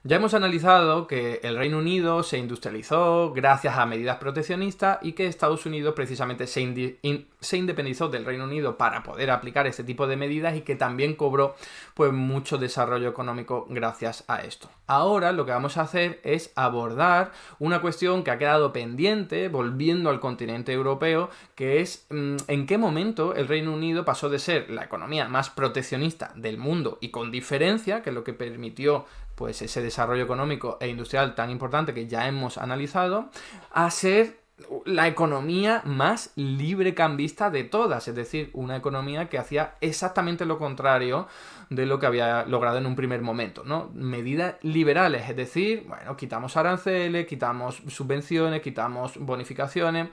Ya hemos analizado que el Reino Unido se industrializó gracias a medidas proteccionistas y que Estados Unidos precisamente se independizó del Reino Unido para poder aplicar este tipo de medidas y que también cobró pues mucho desarrollo económico gracias a esto. Ahora lo que vamos a hacer es abordar una cuestión que ha quedado pendiente volviendo al continente europeo, que es en qué momento el Reino Unido pasó de ser la economía más proteccionista del mundo y con diferencia, que es lo que permitió pues ese desarrollo económico e industrial tan importante que ya hemos analizado, a ser la economía más librecambista de todas, es decir, una economía que hacía exactamente lo contrario de lo que había logrado en un primer momento, ¿no? Medidas liberales, es decir, bueno, quitamos aranceles, quitamos subvenciones, quitamos bonificaciones,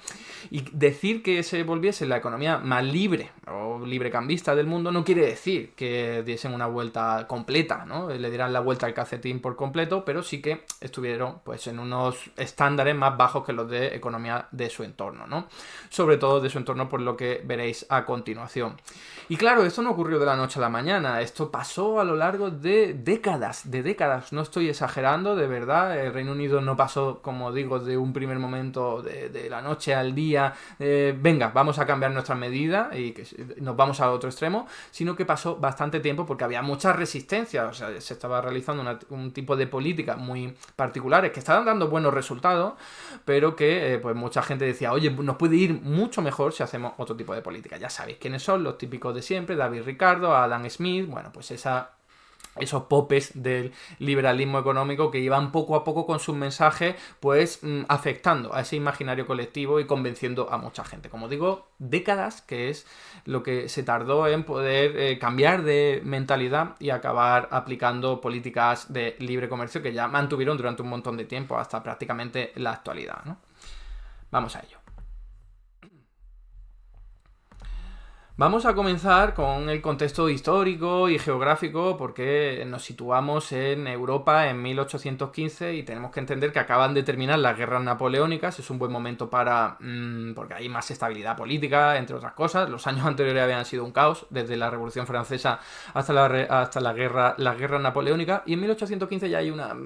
y decir que se volviese la economía más libre o librecambista del mundo no quiere decir que diesen una vuelta completa, ¿no? Le dieran la vuelta al calcetín por completo, pero sí que estuvieron pues en unos estándares más bajos que los de economía de su entorno, ¿no? Sobre todo de su entorno, por lo que veréis a continuación. Y claro, esto no ocurrió de la noche a la mañana, esto pasó a lo largo de décadas, no estoy exagerando, de verdad, el Reino Unido no pasó, como digo, de un primer momento de la noche al día, venga, vamos a cambiar nuestras medidas y que nos vamos a otro extremo, sino que pasó bastante tiempo porque había mucha resistencia, o sea, se estaba realizando un tipo de políticas muy particulares que estaban dando buenos resultados, pero que pues mucha gente decía, oye, nos puede ir mucho mejor si hacemos otro tipo de política. Ya sabéis quiénes son, los típicos de siempre, David Ricardo, Adam Smith, bueno, pues esos popes del liberalismo económico que iban poco a poco con sus mensajes pues afectando a ese imaginario colectivo y convenciendo a mucha gente. Como digo, décadas, que es lo que se tardó en poder cambiar de mentalidad y acabar aplicando políticas de libre comercio que ya mantuvieron durante un montón de tiempo hasta prácticamente la actualidad, ¿no? Vamos a ello. Vamos a comenzar con el contexto histórico y geográfico porque nos situamos en Europa en 1815 y tenemos que entender que acaban de terminar las guerras napoleónicas. Es un buen momento porque hay más estabilidad política, entre otras cosas. Los años anteriores habían sido un caos, desde la Revolución Francesa hasta las guerras napoleónicas, y en 1815 ya hay una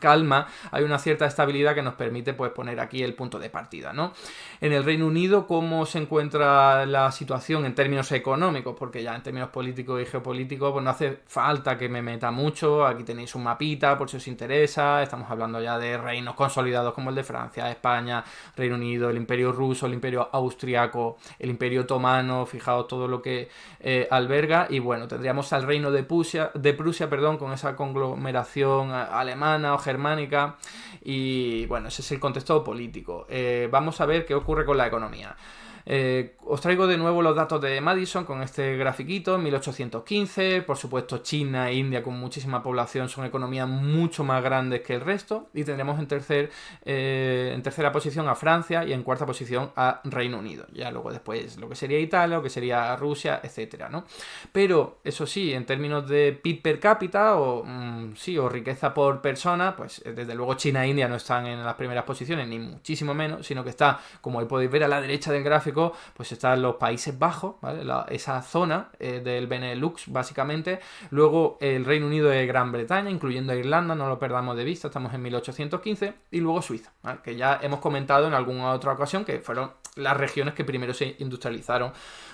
calma, hay una cierta estabilidad que nos permite pues poner aquí el punto de partida, ¿no? En el Reino Unido, ¿cómo se encuentra la situación en términos económicos? Porque ya en términos políticos y geopolíticos pues no hace falta que me meta mucho. Aquí tenéis un mapita por si os interesa. Estamos hablando ya de reinos consolidados como el de Francia, España, Reino Unido, el Imperio Ruso, el Imperio Austriaco, el Imperio Otomano. Fijaos todo lo que alberga. Y bueno, tendríamos al Reino de Prusia, perdón, con esa conglomeración alemana o germánica. Y bueno, ese es el contexto político. Vamos a ver qué ocurre con la economía. Os traigo de nuevo los datos de Madison con este grafiquito, 1815, por supuesto China e India con muchísima población son economías mucho más grandes que el resto, y tendremos en tercera posición a Francia y en cuarta posición a Reino Unido, ya luego después lo que sería Italia, lo que sería Rusia, etcétera, ¿no? Pero eso sí, en términos de PIB per cápita o riqueza por persona, pues desde luego China e India no están en las primeras posiciones, ni muchísimo menos, sino que está, como ahí podéis ver a la derecha del gráfico, pues están los Países Bajos, ¿vale? Esa zona del Benelux, básicamente. Luego el Reino Unido de Gran Bretaña, incluyendo a Irlanda, no lo perdamos de vista, estamos en 1815. Y luego Suiza, ¿vale? Que ya hemos comentado en alguna otra ocasión que fueron las regiones que primero se industrializaron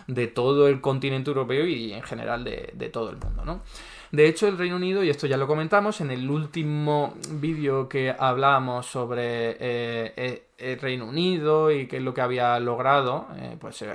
de todo el continente europeo y en general de todo el mundo, ¿no? De hecho, el Reino Unido, y esto ya lo comentamos en el último vídeo que hablábamos sobre el Reino Unido y qué es lo que había logrado,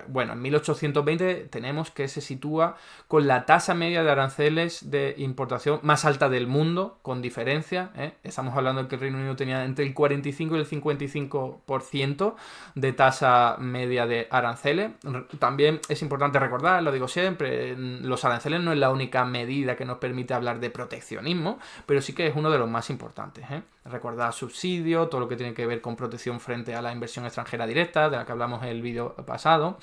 bueno, en 1820 tenemos que se sitúa con la tasa media de aranceles de importación más alta del mundo, con diferencia. Estamos hablando de que el Reino Unido tenía entre el 45 y el 55% de tasa media de aranceles. También es importante recordar, lo digo siempre, los aranceles no es la única medida que nos permite hablar de proteccionismo, pero sí que es uno de los más importantes. Recordad subsidios, todo lo que tiene que ver con protección frente frente a la inversión extranjera directa, de la que hablamos en el vídeo pasado.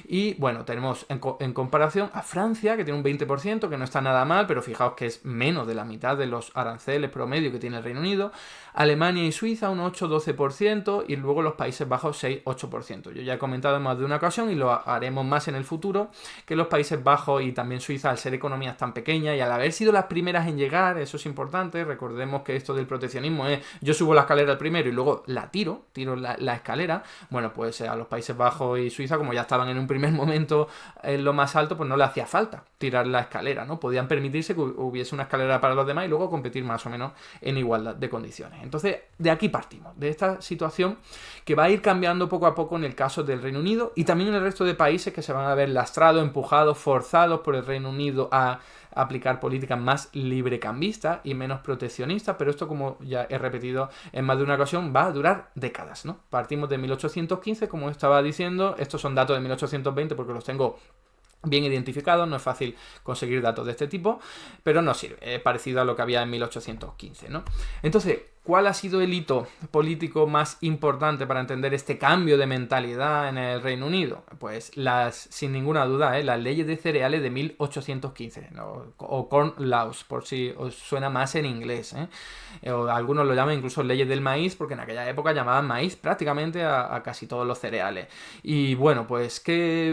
Y bueno, tenemos en comparación a Francia, que tiene un 20%, que no está nada mal, pero fijaos que es menos de la mitad de los aranceles promedio que tiene el Reino Unido. Alemania y Suiza un 8-12% y luego los Países Bajos 6-8%. Yo ya he comentado en más de una ocasión y lo haremos más en el futuro, que los Países Bajos y también Suiza, al ser economías tan pequeñas y al haber sido las primeras en llegar, eso es importante, recordemos que esto del proteccionismo es yo subo la escalera el primero y luego la tiro la escalera. Bueno, pues a los Países Bajos y Suiza, como ya estaban en un primer momento en lo más alto, pues no le hacía falta tirar la escalera, ¿no? Podían permitirse que hubiese una escalera para los demás y luego competir más o menos en igualdad de condiciones. Entonces, de aquí partimos, de esta situación que va a ir cambiando poco a poco en el caso del Reino Unido y también en el resto de países que se van a ver lastrados, empujados, forzados por el Reino Unido a aplicar políticas más librecambistas y menos proteccionistas, pero esto, como ya he repetido en más de una ocasión, va a durar décadas, ¿no? Partimos de 1815, como estaba diciendo, estos son datos de 1820 porque los tengo bien identificados, no es fácil conseguir datos de este tipo, pero no sirve, es parecido a lo que había en 1815, ¿no? Entonces, ¿cuál ha sido el hito político más importante para entender este cambio de mentalidad en el Reino Unido? Pues sin ninguna duda, las leyes de cereales de 1815, ¿no? O Corn Laws, por si os suena más en inglés, o algunos lo llaman incluso leyes del maíz, porque en aquella época llamaban maíz prácticamente a casi todos los cereales. Y bueno, pues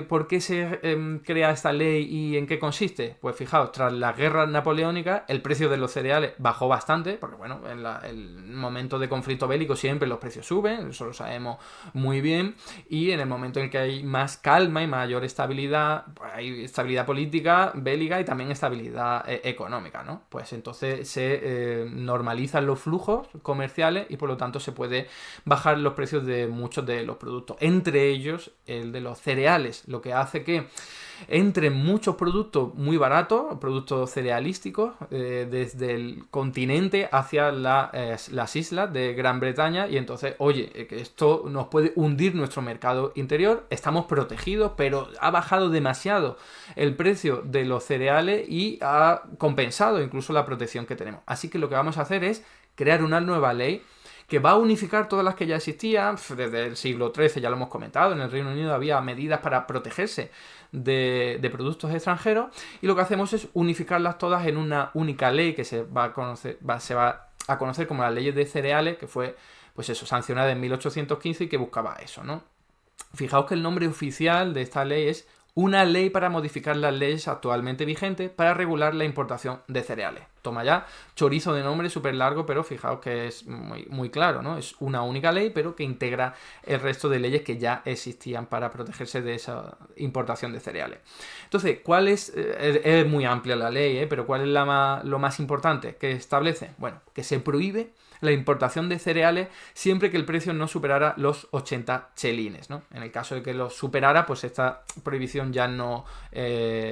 ¿por qué se crea esta ley y en qué consiste? Pues fijaos, tras las guerras napoleónicas, el precio de los cereales bajó bastante, porque bueno, en el momento de conflicto bélico siempre los precios suben, eso lo sabemos muy bien, y en el momento en que hay más calma y mayor estabilidad, pues hay estabilidad política, bélica y también estabilidad económica, ¿no? Pues entonces se normalizan los flujos comerciales y por lo tanto se puede bajar los precios de muchos de los productos, entre ellos el de los cereales, lo que hace que entren muchos productos muy baratos, productos cerealísticos, desde el continente hacia las islas de Gran Bretaña, y entonces, oye, que esto nos puede hundir nuestro mercado interior, estamos protegidos, pero ha bajado demasiado el precio de los cereales y ha compensado incluso la protección que tenemos. Así que lo que vamos a hacer es crear una nueva ley que va a unificar todas las que ya existían. Desde el siglo XIII, ya lo hemos comentado, en el Reino Unido había medidas para protegerse de productos extranjeros, y lo que hacemos es unificarlas todas en una única ley que se va a conocer como las leyes de cereales, que fue, pues eso, sancionada en 1815 y que buscaba eso, ¿no? Fijaos que el nombre oficial de esta ley es una ley para modificar las leyes actualmente vigentes para regular la importación de cereales. Toma ya, chorizo de nombre súper largo, pero fijaos que es muy, muy claro, ¿no? Es una única ley, pero que integra el resto de leyes que ya existían para protegerse de esa importación de cereales. Entonces, ¿cuál es muy amplia la ley, pero ¿cuál es lo más importante que establece? Bueno, que se prohíbe la importación de cereales siempre que el precio no superara los 80 chelines, ¿no? En el caso de que los superara, pues esta prohibición ya no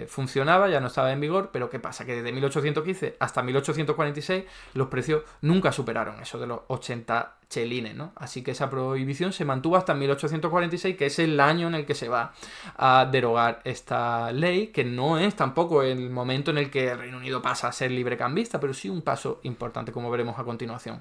funcionaba, ya no estaba en vigor, pero ¿qué pasa? Que desde 1815 hasta 1846 los precios nunca superaron eso de los 80 chelines, ¿no? Así que esa prohibición se mantuvo hasta 1846, que es el año en el que se va a derogar esta ley, que no es tampoco el momento en el que el Reino Unido pasa a ser librecambista, pero sí un paso importante, como veremos a continuación.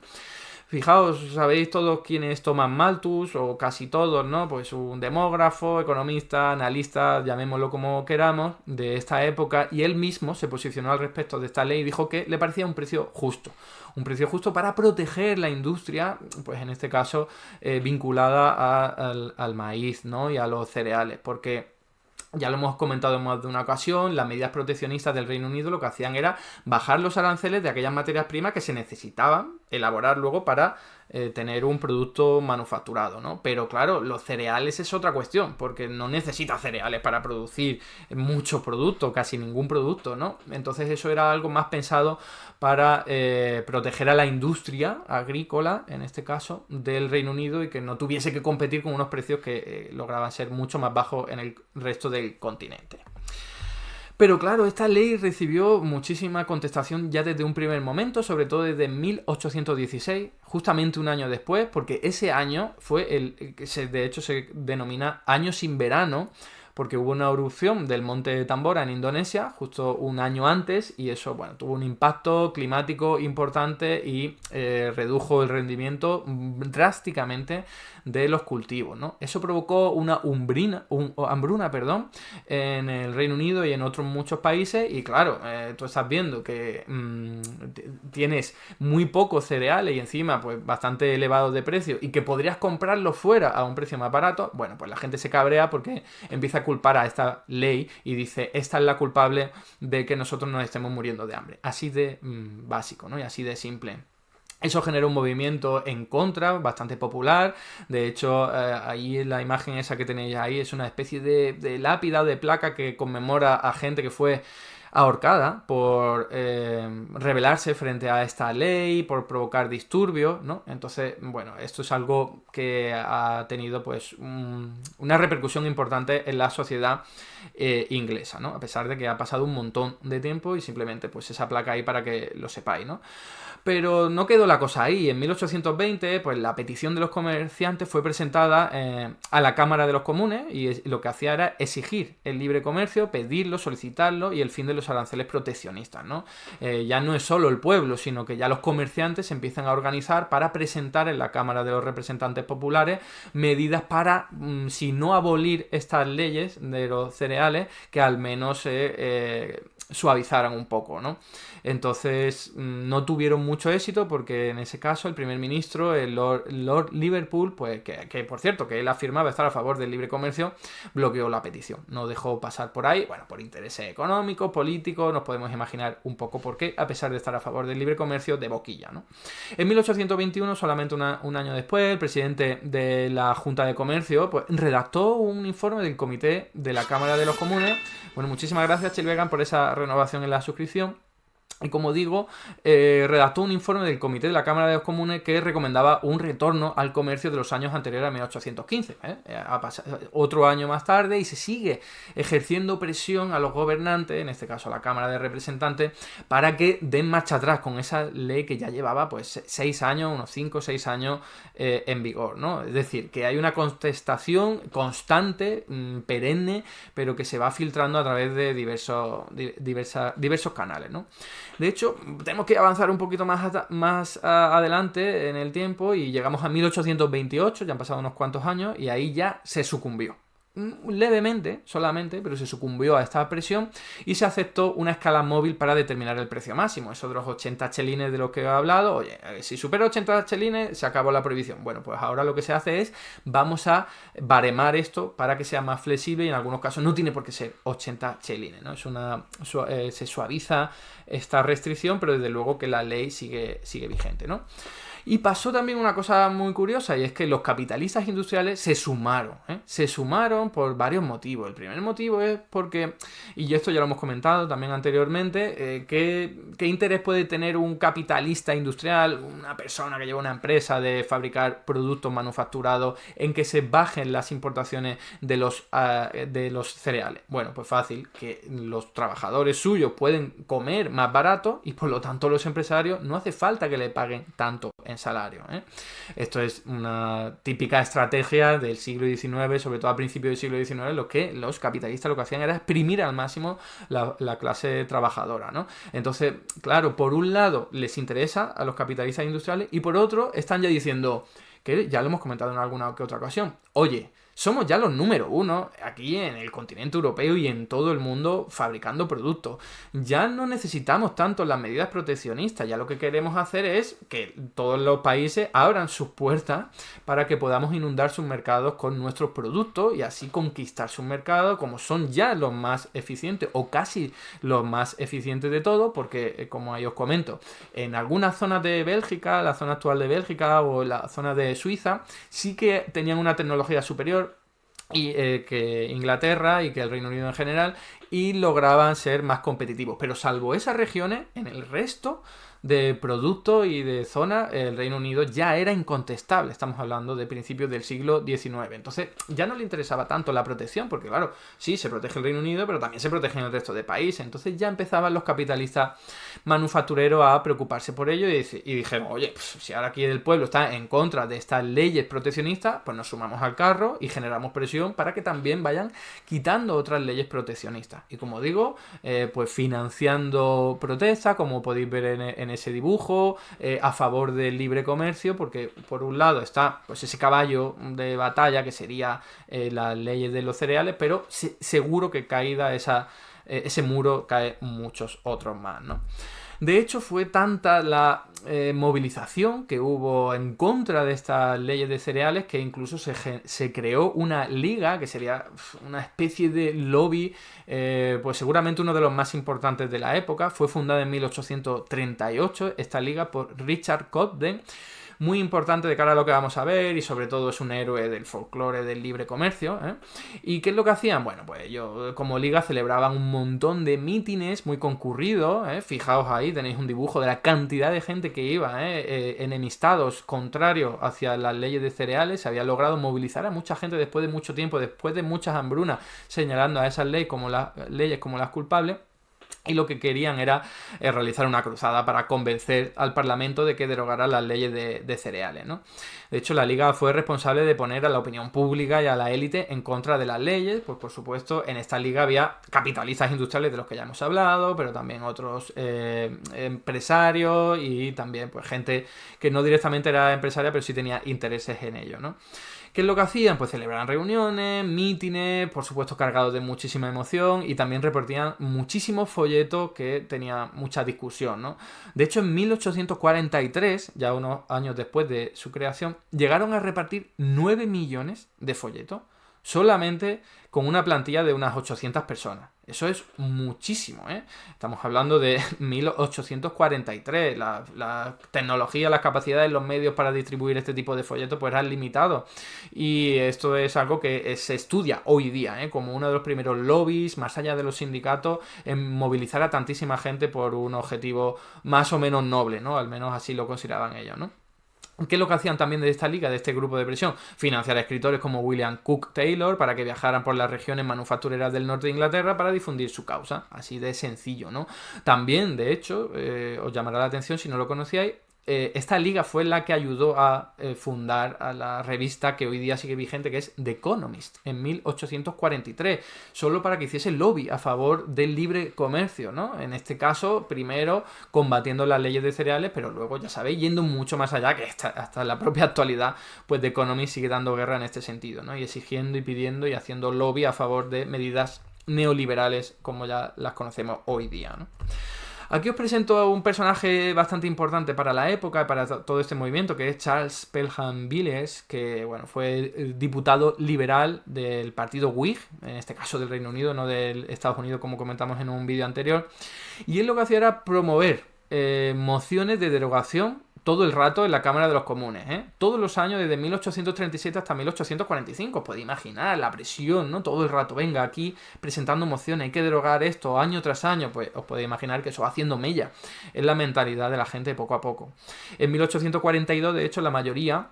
Fijaos, sabéis todos quiénes Thomas Malthus, o casi todos, ¿no? Pues un demógrafo, economista, analista, llamémoslo como queramos, de esta época, y él mismo se posicionó al respecto de esta ley y dijo que le parecía un precio justo para proteger la industria, pues en este caso vinculada al maíz, ¿no? Y a los cereales, porque ya lo hemos comentado en más de una ocasión, las medidas proteccionistas del Reino Unido lo que hacían era bajar los aranceles de aquellas materias primas que se necesitaban elaborar luego para tener un producto manufacturado, ¿no? Pero claro, los cereales es otra cuestión, porque no necesitas cereales para producir mucho producto, casi ningún producto, ¿no? Entonces eso era algo más pensado para proteger a la industria agrícola, en este caso, del Reino Unido, y que no tuviese que competir con unos precios que lograban ser mucho más bajos en el resto del continente. Pero claro, esta ley recibió muchísima contestación ya desde un primer momento, sobre todo desde 1816, justamente un año después, porque ese año fue de hecho se denomina año sin verano, porque hubo una erupción del monte Tambora en Indonesia justo un año antes y eso, bueno, tuvo un impacto climático importante y redujo el rendimiento drásticamente de los cultivos, ¿no? Eso provocó una hambruna, perdón, en el Reino Unido y en otros muchos países y claro, tú estás viendo que tienes muy pocos cereales y encima pues bastante elevados de precio y que podrías comprarlos fuera a un precio más barato, bueno, pues la gente se cabrea porque empieza a culpar a esta ley y dice, esta es la culpable de que nosotros nos estemos muriendo de hambre. Así de básico, ¿no? Y así de simple. Eso genera un movimiento en contra, bastante popular. De hecho, ahí la imagen esa que tenéis ahí es una especie de lápida o de placa que conmemora a gente que fue ahorcada por rebelarse frente a esta ley, por provocar disturbios, ¿no? Entonces, bueno, esto es algo que ha tenido pues una repercusión importante en la sociedad inglesa, ¿no? A pesar de que ha pasado un montón de tiempo y simplemente pues esa placa ahí para que lo sepáis, ¿no? Pero no quedó la cosa ahí. En 1820, pues la petición de los comerciantes fue presentada a la Cámara de los Comunes y lo que hacía era exigir el libre comercio, pedirlo, solicitarlo y el fin de los aranceles proteccionistas, ¿no? Ya no es solo el pueblo, sino que ya los comerciantes se empiezan a organizar para presentar en la Cámara de los Representantes Populares medidas para, si no abolir estas leyes de los cereales, que al menos suavizaran un poco, ¿no? Entonces no tuvieron mucho éxito porque en ese caso el primer ministro, el Lord Liverpool, pues que por cierto que él afirmaba estar a favor del libre comercio, bloqueó la petición, no dejó pasar por ahí, bueno, por intereses económicos, políticos, nos podemos imaginar un poco por qué, a pesar de estar a favor del libre comercio, de boquilla, ¿no? En 1821, solamente un año después, el presidente de la Junta de Comercio pues redactó un informe del Comité de la Cámara de los Comunes. Bueno, muchísimas gracias, Chilvegan, por esa renovación en la suscripción. Y como digo, redactó un informe del Comité de la Cámara de los Comunes que recomendaba un retorno al comercio de los años anteriores a 1815. Ha pasado otro año más tarde y se sigue ejerciendo presión a los gobernantes, en este caso a la Cámara de Representantes, para que den marcha atrás con esa ley que ya llevaba pues 6 años, unos 5 o 6 años en vigor, ¿no? Es decir, que hay una contestación constante, perenne, pero que se va filtrando a través de diversos canales, ¿no? De hecho, tenemos que avanzar un poquito más adelante en el tiempo y llegamos a 1828, ya han pasado unos cuantos años, y ahí ya se sucumbió. Levemente, solamente, pero se sucumbió a esta presión y se aceptó una escala móvil para determinar el precio máximo. Eso de los 80 chelines de los que he hablado, oye, si supera 80 chelines se acabó la prohibición. Bueno, pues ahora lo que se hace es, vamos a baremar esto para que sea más flexible y en algunos casos no tiene por qué ser 80 chelines, ¿no? Se suaviza esta restricción, pero desde luego que la ley sigue vigente, ¿no? Y pasó también una cosa muy curiosa y es que los capitalistas industriales se sumaron por varios motivos. El primer motivo es porque, y esto ya lo hemos comentado también anteriormente, ¿qué interés puede tener un capitalista industrial, una persona que lleva una empresa de fabricar productos manufacturados, en que se bajen las importaciones de los cereales? Bueno, pues fácil, que los trabajadores suyos pueden comer más barato y por lo tanto los empresarios no hace falta que le paguen tanto en salario. Esto es una típica estrategia del siglo XIX, sobre todo a principios del siglo XIX, lo que los capitalistas lo que hacían era exprimir al máximo la clase trabajadora, ¿no? Entonces, claro, por un lado les interesa a los capitalistas industriales y por otro están ya diciendo, que ya lo hemos comentado en alguna que otra ocasión, oye, somos ya los número 1 aquí en el continente europeo y en todo el mundo fabricando productos. Ya no necesitamos tanto las medidas proteccionistas, ya lo que queremos hacer es que todos los países abran sus puertas para que podamos inundar sus mercados con nuestros productos y así conquistar sus mercados, como son ya los más eficientes o casi los más eficientes de todo, porque como ahí os comento, en algunas zonas de Bélgica, la zona actual de Bélgica o la zona de Suiza, sí que tenían una tecnología superior y que Inglaterra y que el Reino Unido en general, y lograban ser más competitivos, pero salvo esas regiones, en el resto de productos y de zonas, el Reino Unido ya era incontestable. Estamos hablando de principios del siglo XIX. Entonces ya no le interesaba tanto la protección, porque claro, sí, se protege el Reino Unido, pero también se protege en el resto de países. Entonces ya empezaban los capitalistas manufactureros a preocuparse por ello y dijeron, oye, pues, si ahora aquí el pueblo está en contra de estas leyes proteccionistas, pues nos sumamos al carro y generamos presión discusión para que también vayan quitando otras leyes proteccionistas. Y como digo, pues financiando protestas, como podéis ver en ese dibujo, a favor del libre comercio, porque por un lado está pues ese caballo de batalla que sería las leyes de los cereales, pero seguro que caída ese muro cae muchos otros más, ¿no? De hecho, fue tanta la movilización que hubo en contra de estas leyes de cereales que incluso se creó una liga, que sería una especie de lobby, pues seguramente uno de los más importantes de la época. Fue fundada en 1838 esta liga por Richard Cobden, muy importante de cara a lo que vamos a ver, y sobre todo es un héroe del folclore del libre comercio, ¿eh? ¿Y qué es lo que hacían? Bueno, pues ellos como liga celebraban un montón de mítines muy concurridos, ¿eh? Fijaos ahí, tenéis un dibujo de la cantidad de gente que iba, enemistados, contrarios hacia las leyes de cereales. Se había logrado movilizar a mucha gente después de mucho tiempo, después de muchas hambrunas, señalando a esas leyes como las culpables. Y lo que querían era realizar una cruzada para convencer al Parlamento de que derogara las leyes de cereales, ¿no? De hecho, la Liga fue responsable de poner a la opinión pública y a la élite en contra de las leyes. Pues por supuesto, en esta liga había capitalistas industriales de los que ya hemos hablado, pero también otros empresarios y también pues gente que no directamente era empresaria, pero sí tenía intereses en ello, ¿no? ¿Qué es lo que hacían? Pues celebraban reuniones, mítines, por supuesto cargados de muchísima emoción, y también repartían muchísimos folletos que tenían mucha discusión, ¿no? De hecho, en 1843, ya unos años después de su creación, llegaron a repartir 9 millones de folletos solamente con una plantilla de unas 800 personas. Eso es muchísimo, ¿eh? Estamos hablando de 1843. La tecnología, las capacidades, los medios para distribuir este tipo de folletos pues eran limitados. Y esto es algo que se estudia hoy día, ¿eh? Como uno de los primeros lobbies, más allá de los sindicatos, en movilizar a tantísima gente por un objetivo más o menos noble, ¿no? Al menos así lo consideraban ellos, ¿no? ¿Qué es lo que hacían también de esta liga, de este grupo de presión? Financiar a escritores como William Cook Taylor para que viajaran por las regiones manufactureras del norte de Inglaterra para difundir su causa. Así de sencillo, ¿no? También, de hecho, os llamará la atención si no lo conocíais, esta liga fue la que ayudó a fundar a la revista que hoy día sigue vigente, que es The Economist, en 1843, solo para que hiciese lobby a favor del libre comercio, ¿no? En este caso, primero combatiendo las leyes de cereales, pero luego, ya sabéis, yendo mucho más allá, que hasta la propia actualidad, pues The Economist sigue dando guerra en este sentido, ¿no? Y exigiendo y pidiendo y haciendo lobby a favor de medidas neoliberales como ya las conocemos hoy día, ¿no? Aquí os presento a un personaje bastante importante para la época y para todo este movimiento, que es Charles Pelham Villiers, que bueno, fue el diputado liberal del partido Whig, en este caso del Reino Unido, no de Estados Unidos, como comentamos en un vídeo anterior. Y él lo que hacía era promover mociones de derogación todo el rato en la Cámara de los Comunes, ¿eh? Todos los años, desde 1837 hasta 1845. Podéis imaginar la presión, ¿no? Todo el rato, venga, aquí presentando mociones, hay que derogar esto año tras año. Pues os podéis imaginar que eso va haciendo mella en la mentalidad de la gente poco a poco. En 1842, de hecho, la mayoría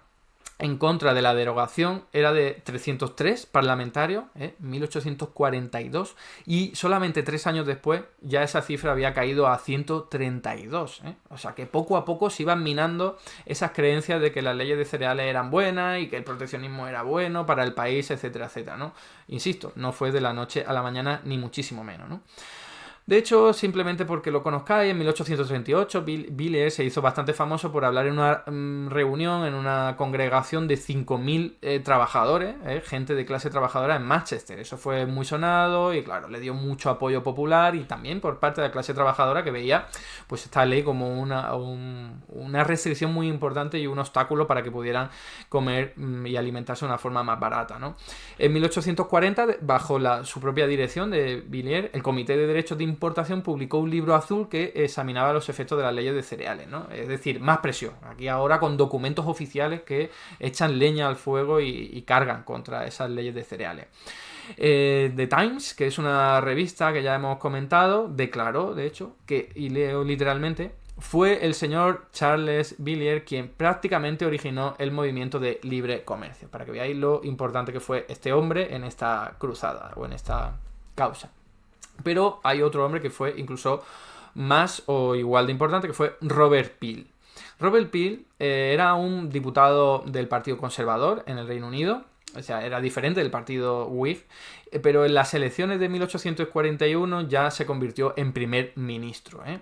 en contra de la derogación era de 303 parlamentarios, 1842, y solamente 3 años después ya esa cifra había caído a 132. O sea que poco a poco se iban minando esas creencias de que las leyes de cereales eran buenas y que el proteccionismo era bueno para el país, etcétera, etcétera, ¿no? Insisto, no fue de la noche a la mañana, ni muchísimo menos, ¿no? De hecho, simplemente porque lo conozcáis, en 1838 Villiers se hizo bastante famoso por hablar en una reunión, en una congregación de 5.000 trabajadores, gente de clase trabajadora en Manchester. Eso fue muy sonado y claro, le dio mucho apoyo popular y también por parte de la clase trabajadora, que veía pues esta ley como una restricción muy importante y un obstáculo para que pudieran comer y alimentarse de una forma más barata, ¿no? En 1840, bajo su propia dirección de Villiers, el Comité de Derechos de Importación publicó un libro azul que examinaba los efectos de las leyes de cereales, ¿no? Es decir, más presión. Aquí ahora con documentos oficiales que echan leña al fuego y cargan contra esas leyes de cereales. The Times, que es una revista que ya hemos comentado, declaró, de hecho, que, y leo literalmente, fue el señor Charles Villiers quien prácticamente originó el movimiento de libre comercio. Para que veáis lo importante que fue este hombre en esta cruzada o en esta causa. Pero hay otro hombre que fue incluso más o igual de importante, que fue Robert Peel. Robert Peel era un diputado del Partido Conservador en el Reino Unido. o sea, era diferente del partido Whig, pero en las elecciones de 1841 ya se convirtió en primer ministro, ¿eh?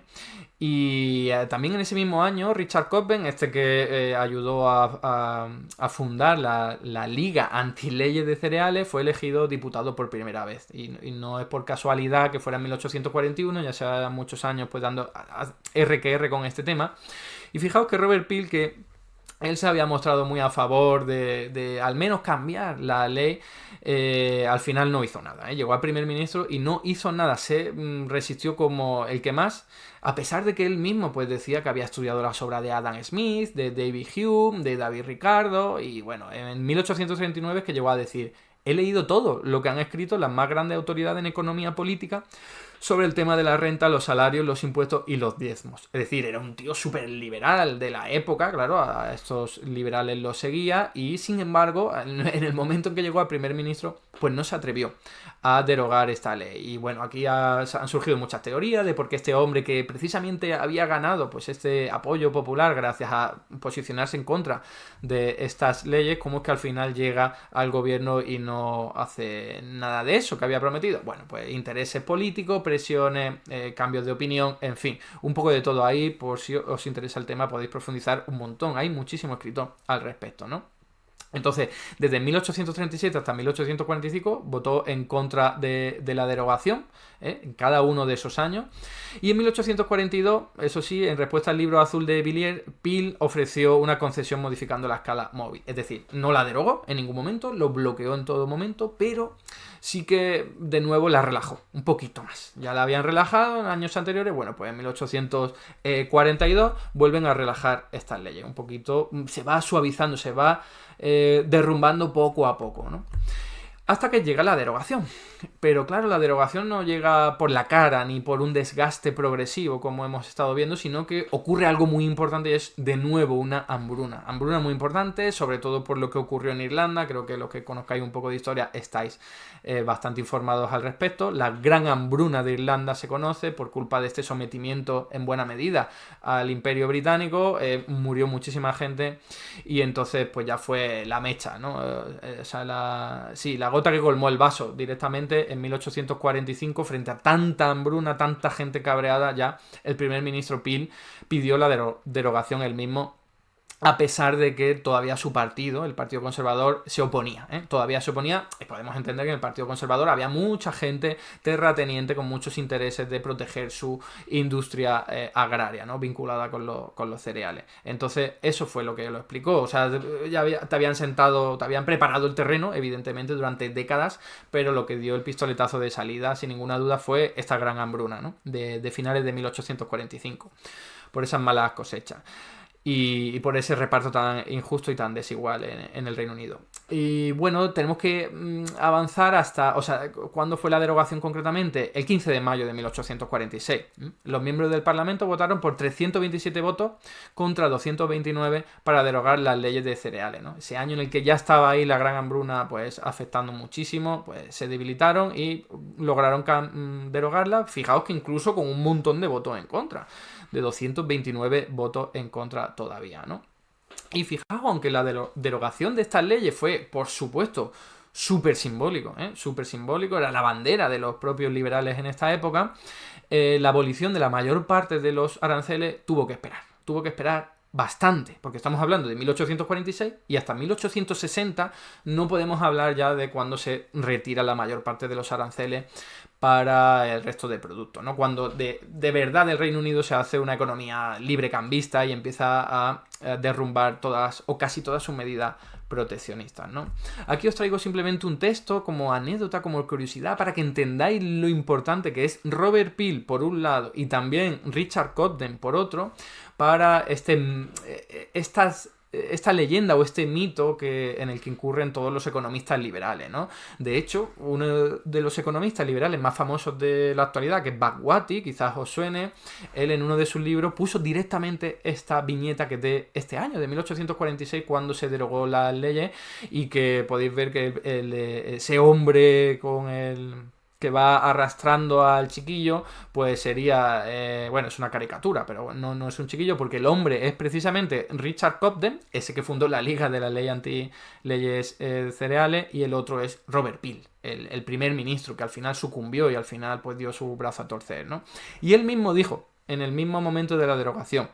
Y también en ese mismo año, Richard Cobden, este que ayudó a fundar la Liga Antileyes de Cereales, fue elegido diputado por primera vez. Y no es por casualidad que fuera en 1841, ya sea muchos años pues dando R que R con este tema. Y fijaos que Robert Peel, que él se había mostrado muy a favor de al menos cambiar la ley, al final no hizo nada, ¿eh? Llegó a primer ministro y no hizo nada, se resistió como el que más, a pesar de que él mismo pues decía que había estudiado las obras de Adam Smith, de David Hume, de David Ricardo, y bueno, en 1839 es que llegó a decir: he leído todo lo que han escrito las más grandes autoridades en economía política sobre el tema de la renta, los salarios, los impuestos y los diezmos. Es decir, era un tío súper liberal de la época, claro, a estos liberales los seguía, y sin embargo, en el momento en que llegó a primer ministro, pues no se atrevió a derogar esta ley. Y bueno, aquí han surgido muchas teorías de por qué este hombre, que precisamente había ganado pues este apoyo popular gracias a posicionarse en contra de estas leyes, cómo es que al final llega al gobierno y no hace nada de eso que había prometido. Bueno, pues intereses políticos, presiones, cambios de opinión, en fin, un poco de todo ahí. Por si os interesa el tema podéis profundizar un montón, hay muchísimo escrito al respecto, ¿no? Entonces, desde 1837 hasta 1845 votó en contra de la derogación, en cada uno de esos años. Y en 1842, eso sí, en respuesta al libro azul de Villiers, Peel ofreció una concesión modificando la escala móvil. Es decir, no la derogó en ningún momento, lo bloqueó en todo momento, pero sí que de nuevo la relajó un poquito más. Ya la habían relajado en años anteriores, bueno, pues en 1842 vuelven a relajar estas leyes. Un poquito se va suavizando, se va derrumbando poco a poco, ¿no? Hasta que llega la derogación. Pero claro, la derogación no llega por la cara ni por un desgaste progresivo como hemos estado viendo, sino que ocurre algo muy importante y es de nuevo una hambruna. Hambruna muy importante, sobre todo por lo que ocurrió en Irlanda. Creo que los que conozcáis un poco de historia estáis bastante informados al respecto. La gran hambruna de Irlanda se conoce por culpa de este sometimiento en buena medida al Imperio Británico. Murió muchísima gente y entonces pues ya fue la mecha, ¿no? O sea, la gota que colmó el vaso directamente en 1845, frente a tanta hambruna, tanta gente cabreada, ya el primer ministro Peel pidió la derogación él mismo, a pesar de que todavía su partido, el Partido Conservador, se oponía, ¿eh? Todavía se oponía, y podemos entender que en el Partido Conservador había mucha gente terrateniente con muchos intereses de proteger su industria agraria, ¿no? Vinculada con los cereales. Entonces, eso fue lo que lo explicó. O sea, te habían preparado el terreno, evidentemente, durante décadas, pero lo que dio el pistoletazo de salida, sin ninguna duda, fue esta gran hambruna, ¿no? de finales de 1845, por esas malas cosechas. Y por ese reparto tan injusto y tan desigual en el Reino Unido. Y bueno, tenemos que avanzar hasta... O sea, ¿cuándo fue la derogación concretamente? El 15 de mayo de 1846. Los miembros del Parlamento votaron por 327 votos contra 229 para derogar las leyes de cereales, ¿no? Ese año en el que ya estaba ahí la gran hambruna pues afectando muchísimo, pues se debilitaron y lograron derogarla. Fijaos que incluso con un montón de votos en contra, de 229 votos en contra todavía, ¿no? Y fijaos, aunque la derogación de estas leyes fue, por supuesto, súper simbólico, súper simbólico, era la bandera de los propios liberales en esta época, la abolición de la mayor parte de los aranceles tuvo que esperar bastante, porque estamos hablando de 1846 y hasta 1860 no podemos hablar ya de cuando se retira la mayor parte de los aranceles para el resto de productos, ¿no? Cuando de verdad el Reino Unido se hace una economía librecambista y empieza a derrumbar todas o casi todas sus medidas proteccionistas, ¿no? Aquí os traigo simplemente un texto como anécdota, como curiosidad, para que entendáis lo importante que es Robert Peel por un lado y también Richard Cobden por otro, para esta leyenda o este mito en el que incurren todos los economistas liberales, ¿no? De hecho, uno de los economistas liberales más famosos de la actualidad, que es Bhagwati, quizás os suene, él en uno de sus libros puso directamente esta viñeta que es de este año, de 1846, cuando se derogó las leyes, y que podéis ver que ese hombre que va arrastrando al chiquillo, pues sería, bueno, es una caricatura, pero no es un chiquillo, porque el hombre es precisamente Richard Cobden, ese que fundó la Liga de la Ley Anti-Leyes Cereales, y el otro es Robert Peel, el primer ministro, que al final sucumbió y al final pues dio su brazo a torcer, ¿no? Y él mismo dijo, en el mismo momento de la derogación,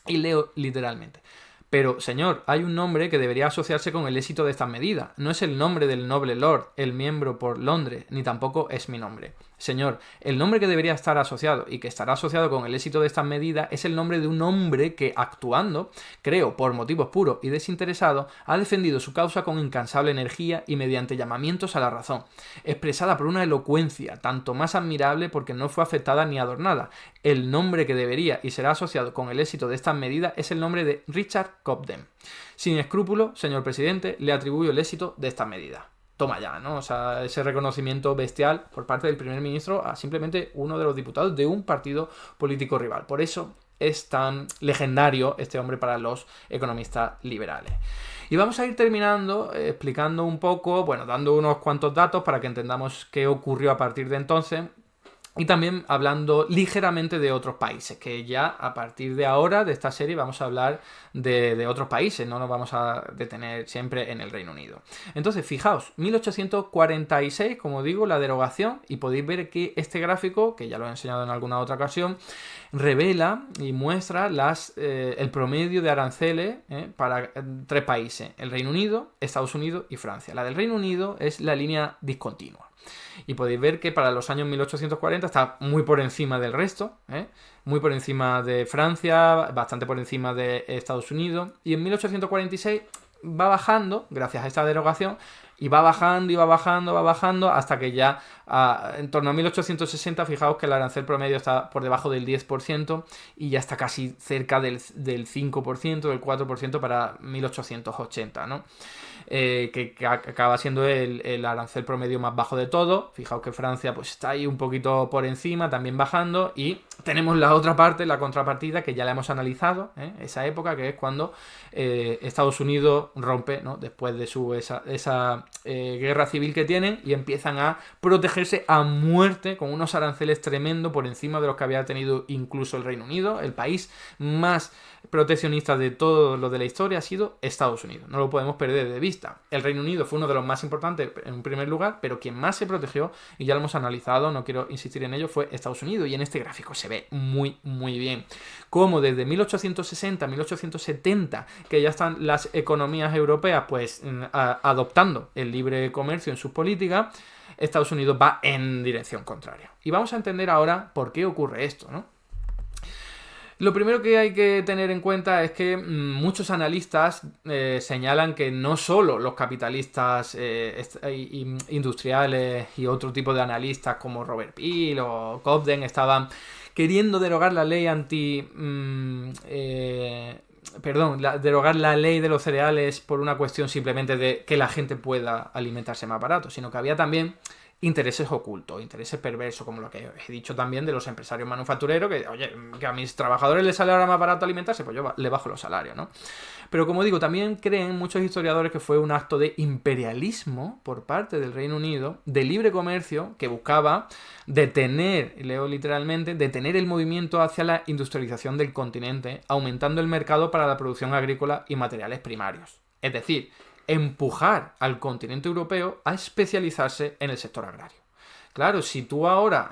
y leo literalmente: pero, señor, hay un nombre que debería asociarse con el éxito de estas medidas. No es el nombre del noble lord, el miembro por Londres, ni tampoco es mi nombre. Señor, el nombre que debería estar asociado y que estará asociado con el éxito de estas medidas es el nombre de un hombre que, actuando, creo, por motivos puros y desinteresados, ha defendido su causa con incansable energía y mediante llamamientos a la razón, expresada por una elocuencia tanto más admirable porque no fue afectada ni adornada. El nombre que debería y será asociado con el éxito de estas medidas es el nombre de Richard Cobden. Sin escrúpulo, señor presidente, le atribuyo el éxito de estas medidas. Toma ya, ¿no? O sea, ese reconocimiento bestial por parte del primer ministro a simplemente uno de los diputados de un partido político rival. Por eso es tan legendario este hombre para los economistas liberales. Y vamos a ir terminando explicando un poco, bueno, dando unos cuantos datos para que entendamos qué ocurrió a partir de entonces. Y también hablando ligeramente de otros países, que ya a partir de ahora, de esta serie, vamos a hablar de otros países, no nos vamos a detener siempre en el Reino Unido. Entonces, fijaos, 1846, como digo, la derogación, y podéis ver que este gráfico, que ya lo he enseñado en alguna otra ocasión, revela y muestra el promedio de aranceles para tres países: el Reino Unido, Estados Unidos y Francia. La del Reino Unido es la línea discontinua. Y podéis ver que para los años 1840 está muy por encima del resto, muy por encima de Francia, bastante por encima de Estados Unidos. Y en 1846 va bajando, gracias a esta derogación, y va bajando hasta que ya en torno a 1860, fijaos que el arancel promedio está por debajo del 10% y ya está casi cerca del 5%, del 4% para 1880, ¿no? Que acaba siendo el arancel promedio más bajo de todo. Fijaos que Francia pues está ahí un poquito por encima, también bajando, y tenemos la otra parte, la contrapartida, que ya la hemos analizado, esa época, que es cuando Estados Unidos rompe, ¿no?, después de esa guerra civil que tienen, y empiezan a protegerse a muerte con unos aranceles tremendos por encima de los que había tenido incluso el Reino Unido. El país más proteccionista de todo lo de la historia ha sido Estados Unidos, no lo podemos perder de vista. El Reino Unido fue uno de los más importantes en un primer lugar, pero quien más se protegió, y ya lo hemos analizado, no quiero insistir en ello, fue Estados Unidos, y en este gráfico se ve muy bien cómo desde 1860 1870, que ya están las economías europeas pues adoptando el libre comercio en sus políticas, Estados Unidos va en dirección contraria. Y vamos a entender ahora por qué ocurre esto, ¿no? Lo primero que hay que tener en cuenta es que muchos analistas señalan que no solo los capitalistas industriales y otro tipo de analistas como Robert Peel o Cobden estaban queriendo derogar la ley derogar la ley de los cereales por una cuestión simplemente de que la gente pueda alimentarse más barato, sino que había también intereses ocultos, intereses perversos, como lo que he dicho también de los empresarios manufactureros, que, oye, que a mis trabajadores les sale ahora más barato alimentarse, pues yo le bajo los salarios, ¿no? Pero como digo, también creen muchos historiadores que fue un acto de imperialismo por parte del Reino Unido, de libre comercio, que buscaba detener, leo literalmente, detener el movimiento hacia la industrialización del continente, aumentando el mercado para la producción agrícola y materiales primarios. Es decir, empujar al continente europeo a especializarse en el sector agrario. Claro, si tú ahora,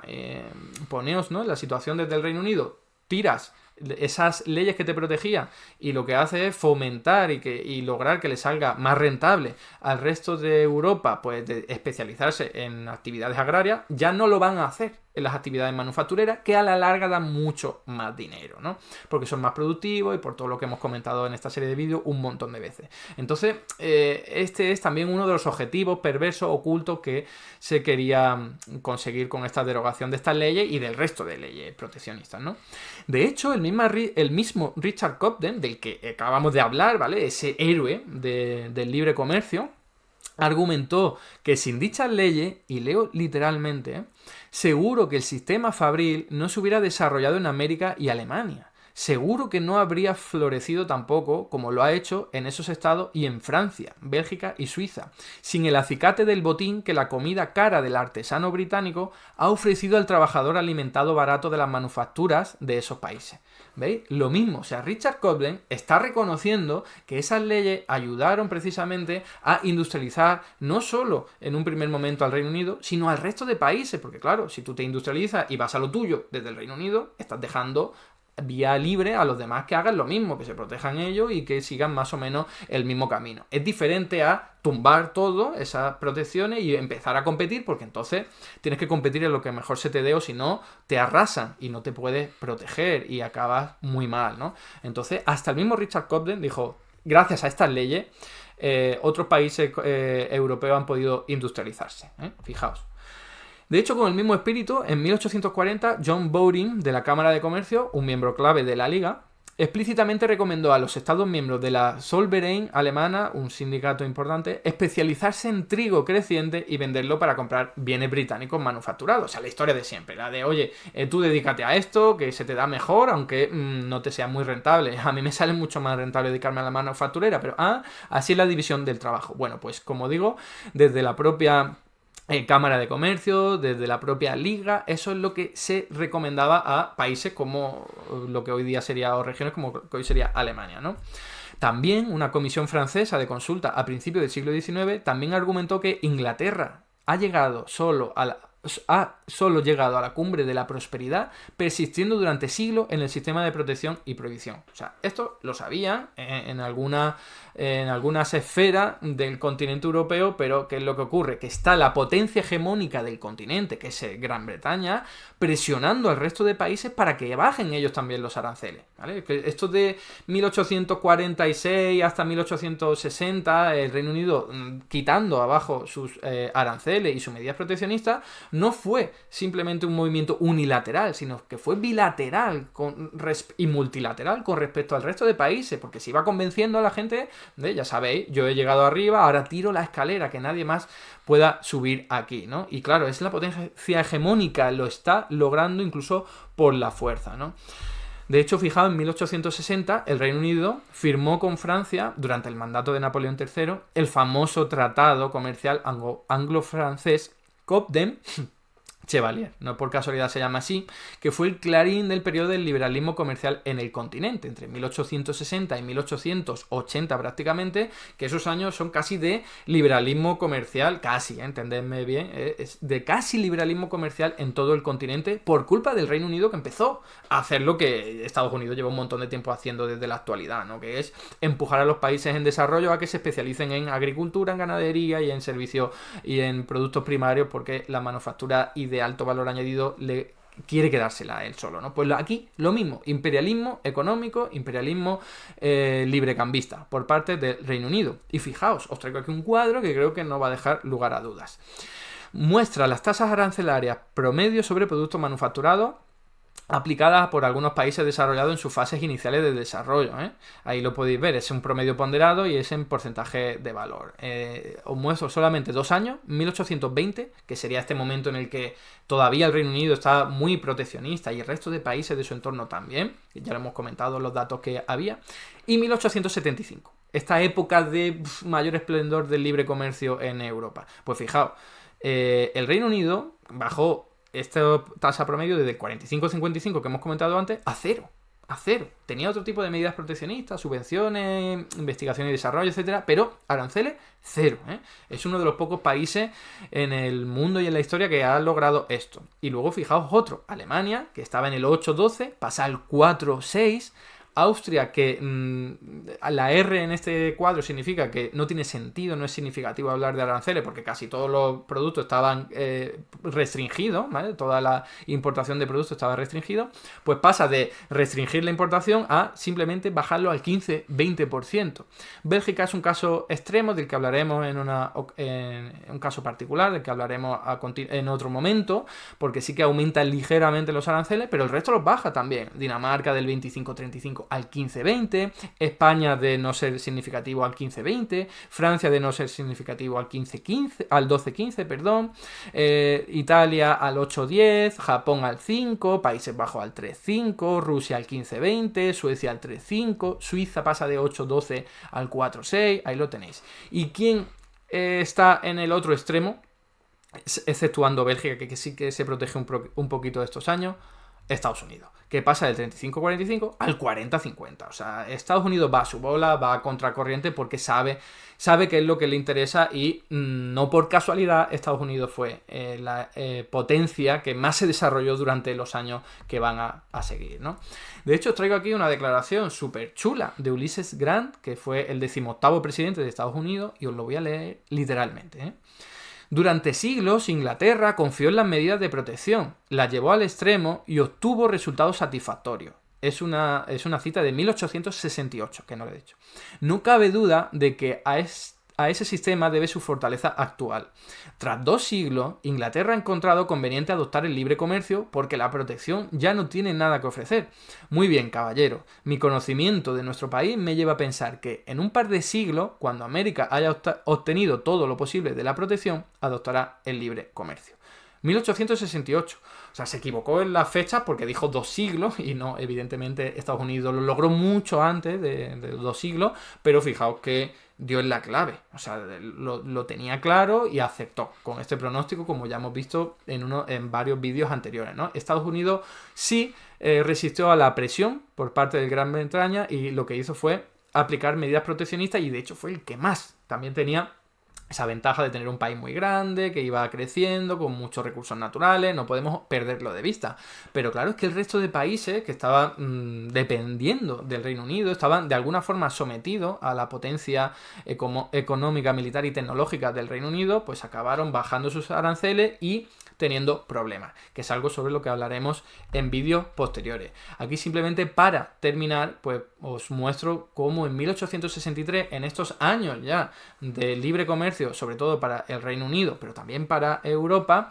poneos, ¿no?, en la situación desde el Reino Unido, tiras esas leyes que te protegían y lo que hace es fomentar y lograr que le salga más rentable al resto de Europa, pues de especializarse en actividades agrarias, ya no lo van a hacer en las actividades manufactureras, que a la larga dan mucho más dinero, ¿no? Porque son más productivos y por todo lo que hemos comentado en esta serie de vídeos un montón de veces. Entonces, este es también uno de los objetivos perversos, ocultos, que se quería conseguir con esta derogación de estas leyes y del resto de leyes proteccionistas, ¿no? De hecho, el mismo Richard Cobden, del que acabamos de hablar, ¿vale?, ese héroe del libre comercio, argumentó que sin dichas leyes, y leo literalmente, seguro que el sistema fabril no se hubiera desarrollado en América y Alemania. seguro que no habría florecido tampoco como lo ha hecho en esos estados y en Francia, Bélgica y Suiza, sin el acicate del botín que la comida cara del artesano británico ha ofrecido al trabajador alimentado barato de las manufacturas de esos países. ¿Veis? Lo mismo, o sea, Richard Cobden está reconociendo que esas leyes ayudaron precisamente a industrializar no solo en un primer momento al Reino Unido, sino al resto de países, porque claro, si tú te industrializas y vas a lo tuyo desde el Reino Unido, estás dejando vía libre a los demás que hagan lo mismo, que se protejan ellos y que sigan más o menos el mismo camino. Es diferente a tumbar todo, esas protecciones, y empezar a competir, porque entonces tienes que competir en lo que mejor se te dé, o si no, te arrasan y no te puedes proteger y acabas muy mal, ¿no? Entonces, hasta el mismo Richard Cobden dijo, gracias a estas leyes, otros países europeos han podido industrializarse, ¿eh? Fijaos. De hecho, con el mismo espíritu, en 1840, John Bowring, de la Cámara de Comercio, un miembro clave de la Liga, explícitamente recomendó a los Estados miembros de la Zollverein alemana, un sindicato importante, especializarse en trigo creciente y venderlo para comprar bienes británicos manufacturados. O sea, la historia de siempre, la de, oye, tú dedícate a esto, que se te da mejor, aunque no te sea muy rentable. A mí me sale mucho más rentable dedicarme a la manufacturera, pero así es la división del trabajo. Bueno, pues como digo, desde la propia Cámara de Comercio, desde la propia Liga, eso es lo que se recomendaba a países como lo que hoy día sería, o regiones como que hoy sería Alemania, ¿no? También una comisión francesa de consulta a principios del siglo XIX también argumentó que Inglaterra ha solo llegado a la cumbre de la prosperidad persistiendo durante siglos en el sistema de protección y prohibición. O sea, esto lo sabían en algunas esferas del continente europeo, pero ¿qué es lo que ocurre? Que está la potencia hegemónica del continente, que es Gran Bretaña, presionando al resto de países para que bajen ellos también los aranceles, ¿vale? Esto de 1846 hasta 1860, el Reino Unido quitando abajo sus aranceles y sus medidas proteccionistas, no fue simplemente un movimiento unilateral, sino que fue bilateral y multilateral con respecto al resto de países, porque se iba convenciendo a la gente de, ya sabéis, yo he llegado arriba, ahora tiro la escalera, que nadie más pueda subir aquí, ¿no? Y claro, es la potencia hegemónica, lo está logrando incluso por la fuerza, ¿no? De hecho, fijaos, en 1860 el Reino Unido firmó con Francia, durante el mandato de Napoleón III, el famoso tratado comercial anglo-francés Cobden Chevalier, no por casualidad se llama así, que fue el clarín del periodo del liberalismo comercial en el continente, entre 1860 y 1880 prácticamente, que esos años son casi de liberalismo comercial, casi, entendedme bien, es de casi liberalismo comercial en todo el continente, por culpa del Reino Unido, que empezó a hacer lo que Estados Unidos lleva un montón de tiempo haciendo desde la actualidad, ¿no? Que es empujar a los países en desarrollo a que se especialicen en agricultura, en ganadería y en servicios y en productos primarios, porque la manufactura de alto valor añadido le quiere quedársela él solo, ¿no? Pues aquí lo mismo, imperialismo económico, imperialismo librecambista por parte del Reino Unido. Y fijaos, os traigo aquí un cuadro que creo que no va a dejar lugar a dudas. Muestra las tasas arancelarias promedio sobre productos manufacturados aplicadas por algunos países desarrollados en sus fases iniciales de desarrollo, ¿eh? Ahí lo podéis ver, es un promedio ponderado y es en porcentaje de valor. Os muestro solamente 2 años, 1820, que sería este momento en el que todavía el Reino Unido está muy proteccionista y el resto de países de su entorno también, ya lo hemos comentado los datos que había, y 1875, esta época de mayor esplendor del libre comercio en Europa. Pues fijaos, el Reino Unido bajó esta tasa promedio desde el 45-55 que hemos comentado antes a cero. Tenía otro tipo de medidas proteccionistas, subvenciones, investigación y desarrollo, etcétera, pero aranceles, cero, ¿eh? Es uno de los pocos países en el mundo y en la historia que ha logrado esto. Y luego fijaos otro, Alemania, que estaba en el 8-12, pasa al 4-6, Austria, que la R en este cuadro significa que no tiene sentido, no es significativo hablar de aranceles porque casi todos los productos estaban restringidos, ¿vale? Toda la importación de productos estaba restringido, pues pasa de restringir la importación a simplemente bajarlo al 15-20%. Bélgica es un caso extremo del que hablaremos en un caso particular, del que hablaremos en otro momento, porque sí que aumentan ligeramente los aranceles, pero el resto los baja también. Dinamarca del 25-35%. al 15-20, España de no ser significativo al 15-20, Francia de no ser significativo al 15-15, al 12-15, perdón, Italia al 8-10, Japón al 5, Países Bajos al 3-5, Rusia al 15-20, Suecia al 3-5, Suiza pasa de 8-12 al 4-6, ahí lo tenéis. ¿Y quién está en el otro extremo? Exceptuando Bélgica, que sí que se protege un poquito de estos años, Estados Unidos, que pasa del 35-45 al 40-50. O sea, Estados Unidos va a su bola, va a contracorriente porque sabe qué es lo que le interesa y no por casualidad Estados Unidos fue la potencia que más se desarrolló durante los años que van a seguir, ¿no? De hecho, os traigo aquí una declaración súper chula de Ulysses Grant, que fue el 18º presidente de Estados Unidos, y os lo voy a leer literalmente, ¿eh? Durante siglos, Inglaterra confió en las medidas de protección, las llevó al extremo y obtuvo resultados satisfactorios. Es una cita de 1868, que no lo he dicho. No cabe duda de que a ese sistema debe su fortaleza actual. Tras 2 siglos, Inglaterra ha encontrado conveniente adoptar el libre comercio porque la protección ya no tiene nada que ofrecer. Muy bien, caballero. Mi conocimiento de nuestro país me lleva a pensar que en un par de siglos, cuando América haya obtenido todo lo posible de la protección, adoptará el libre comercio. 1868. O sea, se equivocó en las fechas porque dijo 2 siglos y no, evidentemente Estados Unidos lo logró mucho antes de 2 siglos, pero fijaos que dio en la clave. O sea, lo tenía claro y aceptó con este pronóstico, como ya hemos visto en varios vídeos anteriores, ¿no? Estados Unidos sí resistió a la presión por parte de Gran Bretaña y lo que hizo fue aplicar medidas proteccionistas y de hecho fue el que más. También tenía esa ventaja de tener un país muy grande, que iba creciendo, con muchos recursos naturales, no podemos perderlo de vista. Pero claro, es que el resto de países que estaban dependiendo del Reino Unido, estaban de alguna forma sometidos a la potencia económica, militar y tecnológica del Reino Unido, pues acabaron bajando sus aranceles y teniendo problemas, que es algo sobre lo que hablaremos en vídeos posteriores. Aquí simplemente para terminar, pues os muestro cómo en 1863, en estos años ya de libre comercio, sobre todo para el Reino Unido, pero también para Europa,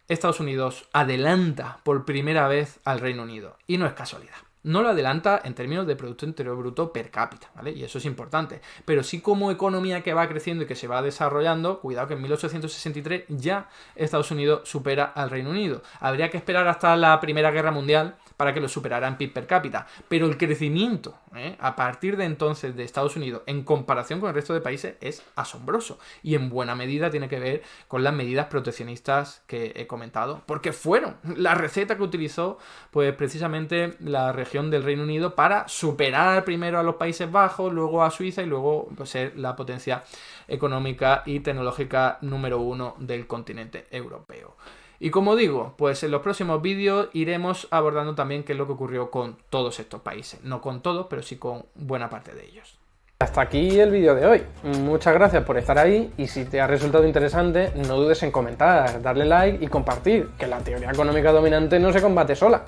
Estados Unidos adelanta por primera vez al Reino Unido. Y no es casualidad. No lo adelanta en términos de Producto Interior Bruto per cápita, ¿vale? Y eso es importante. Pero sí como economía que va creciendo y que se va desarrollando, cuidado que en 1863 ya Estados Unidos supera al Reino Unido. Habría que esperar hasta la Primera Guerra Mundial para que lo superara en PIB per cápita. Pero el crecimiento a partir de entonces de Estados Unidos en comparación con el resto de países es asombroso. Y en buena medida tiene que ver con las medidas proteccionistas que he comentado. Porque fueron la receta que utilizó pues precisamente la región del Reino Unido para superar primero a los Países Bajos, luego a Suiza y luego pues, ser la potencia económica y tecnológica número 1 del continente europeo. Y como digo, pues en los próximos vídeos iremos abordando también qué es lo que ocurrió con todos estos países. No con todos, pero sí con buena parte de ellos. Hasta aquí el vídeo de hoy. Muchas gracias por estar ahí y si te ha resultado interesante, no dudes en comentar, darle like y compartir, que la teoría económica dominante no se combate sola.